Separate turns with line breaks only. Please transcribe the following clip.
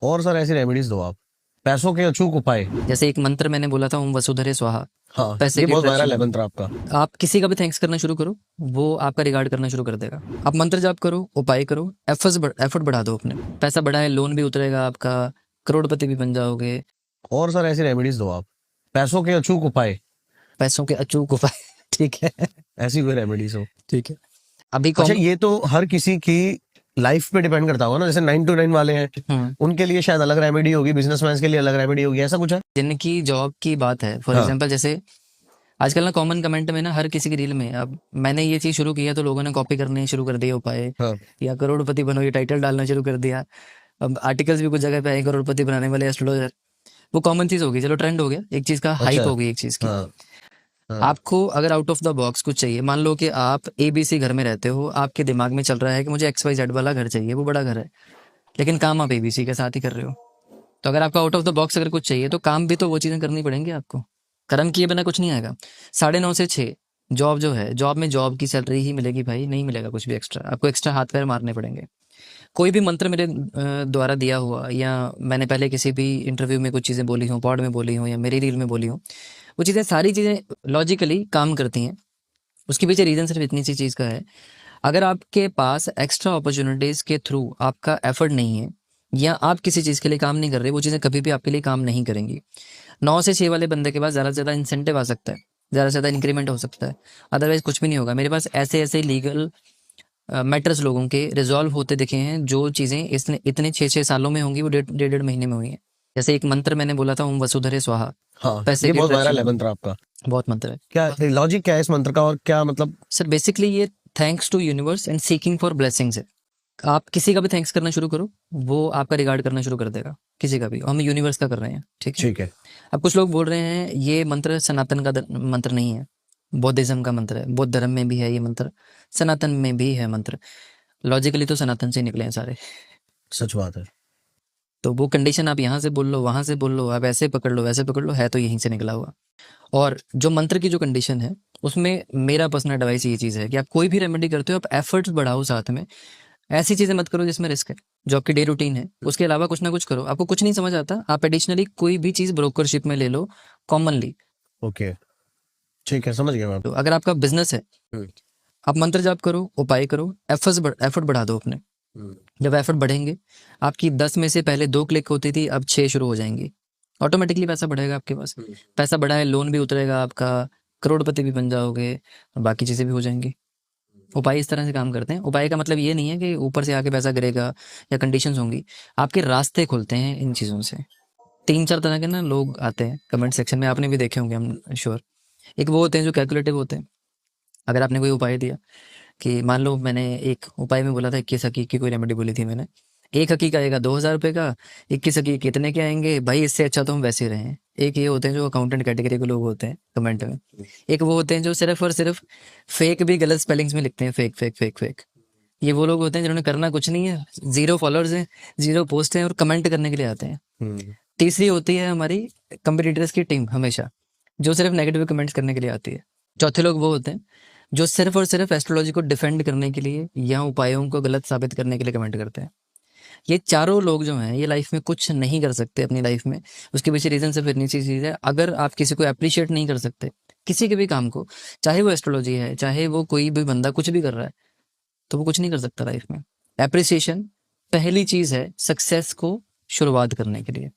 और सर ऐसी रेमेडीज दो आप, पैसों के अचूक उपाय।
जैसे एक मंत्र मैंने बोला था, ओम वसुधरे स्वाहा।
हाँ,
पैसे
ये
के
बहुत वायरल है
अट्रैक्शन,
मंत्र आपका।
आप किसी का भी थैंक्स करना शुरू करो, वो आपका रिगार्ड करना शुरू कर देगा। आप मंत्र जाप करो, उपाय करो, एफर्ट बढ़ा दो अपने। पैसा बढ़ा है, लोन भी उतरेगा आपका, करोड़पति भी बन जाओगे।
और सर ऐसी रेमेडीज दो आप, पैसों के अचूक उपाय।
पैसों के अचूक उपाय। ठीक है।
ऐसी कोई रेमेडीज हो।
ठीक है। अभी
अच्छा,
कॉम
ये तो हर किसी की लाइफ पे डिपेंड करता होगा ना, जैसे 9 to 9 वाले हैं,
हम्म,
उनके लिए शायद अलग रेमेडी होगी, बिजनेसमैन के लिए अलग रेमेडी होगी, ऐसा कुछ है।
जिनकी जॉब की बात है, फॉर
हाँ।
एग्जांपल जैसे आजकल ना कॉमन कमेंट में ना हर किसी की रील में, अब मैंने ये चीज शुरू किया तो लोगों ने कॉपी करने शुरू कर दिए उपाय,
हाँ।
या करोड़पति बनो ये टाइटल डालना शुरू कर दिया। अब आर्टिकल्स भी कुछ जगह पे आए, करोड़पति बनाने वाले एस्ट्रोलॉजर। वो कॉमन चीज होगी, चलो ट्रेंड हो गया, एक चीज का
अच्छा।
हाइप हो गई एक चीज की।
हाँ। हाँ।
आपको अगर आउट ऑफ द बॉक्स कुछ चाहिए, मान लो कि आप ABC घर में रहते हो, आपके दिमाग में चल रहा है कि मुझे XYZ वाला घर चाहिए, वो बड़ा घर है, लेकिन काम आप ABC के साथ ही कर रहे हो। तो अगर आपको आउट ऑफ द बॉक्स अगर कुछ चाहिए तो काम भी तो वो चीज़ें करनी पड़ेंगी आपको। कर्म किए बिना कुछ नहीं आएगा। 9:30 से 6 जॉब जो है, जॉब में जॉब की सैलरी ही मिलेगी भाई, नहीं मिलेगा कुछ भी एक्स्ट्रा, आपको एक्स्ट्रा हाथ पैर मारने पड़ेंगे। कोई भी मंत्र मेरे द्वारा दिया हुआ, या मैंने पहले किसी भी इंटरव्यू में कुछ चीज़ें बोली हूँ, पॉड में बोली हूँ, या मेरी रील में बोली हूँ, वो चीज़ें सारी चीज़ें लॉजिकली काम करती हैं। उसके पीछे रीज़न सिर्फ इतनी सी चीज़ का है, अगर आपके पास एक्स्ट्रा अपॉर्चुनिटीज़ के थ्रू आपका एफर्ट नहीं है, या आप किसी चीज़ के लिए काम नहीं कर रहे, वो चीज़ें कभी भी आपके लिए काम नहीं करेंगी। 9 से 6 वाले बंदे के पास ज़्यादा से ज़्यादा इंसेंटिव आ सकता है, ज़्यादा से ज़्यादा इंक्रीमेंट हो सकता है, अदरवाइज कुछ भी नहीं होगा। मेरे पास ऐसे ऐसे लीगल मैटर्स लोगों के रिजॉल्व होते दिखे हैं, जो चीज़ें इसने इतने 6-6 सालों में होंगी, वो 1.5 महीने में हुई हैं। जैसे एक मंत्र मैंने बोला था, ओम वसुधरे स्वाहा।
हाँ,
पैसे
ये
के
बहुत वायरल है
अट्रैक्शन,
मंत्र आपका।
बहुत मंत्र है
क्या लॉजिक क्या है इस मंत्र का, और क्या मतलब।
सर। बेसिकली ये thanks to universe and seeking for blessings है। आप किसी का भी थैंक्स करना शुरू करो, वो आपका रिगार्ड करना शुरू कर देगा, किसी का भी। और हम यूनिवर्स का कर रहे हैं, ठीक है।
ठीक है।
अब कुछ लोग बोल रहे हैं ये मंत्र सनातन का मंत्र नहीं है, बौद्धिज्म का मंत्र है, बौद्ध धर्म में भी है ये मंत्र, सनातन में भी है मंत्र। लॉजिकली तो सनातन से ही निकले हैं सारे।
सच बात है।
तो वो कंडीशन आप यहाँ से बोल लो, वहां से बोल लो, आप ऐसे पकड़ लो, वैसे पकड़ लो, है तो यहीं से निकला हुआ। और जो मंत्र की जो कंडीशन है, उसमें मेरा पर्सनल एडवाइस ये चीज़ है कि आप कोई भी रेमेडी करते हो, आप एफर्ट्स बढ़ाओ साथ में। ऐसी चीजें मत करो जिसमें रिस्क है। जो आपकी डे रूटीन है उसके अलावा कुछ ना कुछ करो। आपको कुछ नहीं समझ आता, आप एडिशनली कोई भी चीज ब्रोकरशिप में ले लो, कॉमनली।
ओके। ठीक है, समझ गया मैं।
तो अगर आपका बिजनेस है,
हम्म।
आप मंत्र जाप करो, उपाय करो, एफर्ट बढ़ा दो अपने।
हम्म।
जब एफर्ट बढ़ेंगे, आपकी 10 में से पहले 2 क्लिक होती थी, अब 6 शुरू हो जाएंगी। ऑटोमेटिकली पैसा बढ़ेगा आपके पास। पैसा बढ़ा है, लोन भी उतरेगा आपका, करोड़पति भी बन जाओगे, और बाकी चीजें भी हो जाएंगी। उपाय इस तरह से काम करते हैं। उपाय का मतलब ये नहीं है कि ऊपर से आके पैसा गिरेगा या कंडीशंस होंगी, आपके रास्ते खुलते हैं इन चीज़ों से। 3-4 तरह के ना लोग आते हैं कमेंट सेक्शन में, आपने भी देखे होंगे, हम श्योर। एक वो होते हैं जो कैलकुलेटिव होते हैं। अगर आपने कोई उपाय दिया, कि मान लो मैंने एक उपाय में बोला था, 21 हकीक की कोई रेमेडी बोली थी मैंने, एक हकीक आएगा 2,000 रुपये का, 21 हकीक कितने के आएंगे भाई, इससे अच्छा तो हम वैसे ही रहें। एक ये होते हैं जो अकाउंटेंट कैटेगरी के लोग होते हैं कमेंट में। एक वो होते हैं जो सिर्फ और सिर्फ फेक भी गलत स्पेलिंग्स में लिखते हैं, फेक फेक फेक फेक। ये वो लोग होते हैं जिन्होंने करना कुछ नहीं है, 0 फॉलोअर्स हैं, 0 पोस्ट हैं, और कमेंट करने के लिए आते हैं।
हम्म।
तीसरी होती है हमारी कंपिटिटर्स की टीम, हमेशा जो सिर्फ नेगेटिव कमेंट्स करने के लिए आती है। चौथे लोग वो होते हैं जो सिर्फ और सिर्फ एस्ट्रोलॉजी को डिफेंड करने के लिए या उपायों को गलत साबित करने के लिए कमेंट करते हैं। ये चारों लोग जो हैं, ये लाइफ में कुछ नहीं कर सकते अपनी लाइफ में। उसके पीछे रीजन सिर्फ इतनी सी चीज़ है, अगर आप किसी को अप्रिशिएट नहीं कर सकते, किसी के भी काम को, चाहे वो एस्ट्रोलॉजी है, चाहे वो कोई भी बंदा कुछ भी कर रहा है, तो वो कुछ नहीं कर सकता लाइफ में। एप्रिसिएशन पहली चीज है सक्सेस को शुरुआत करने के लिए।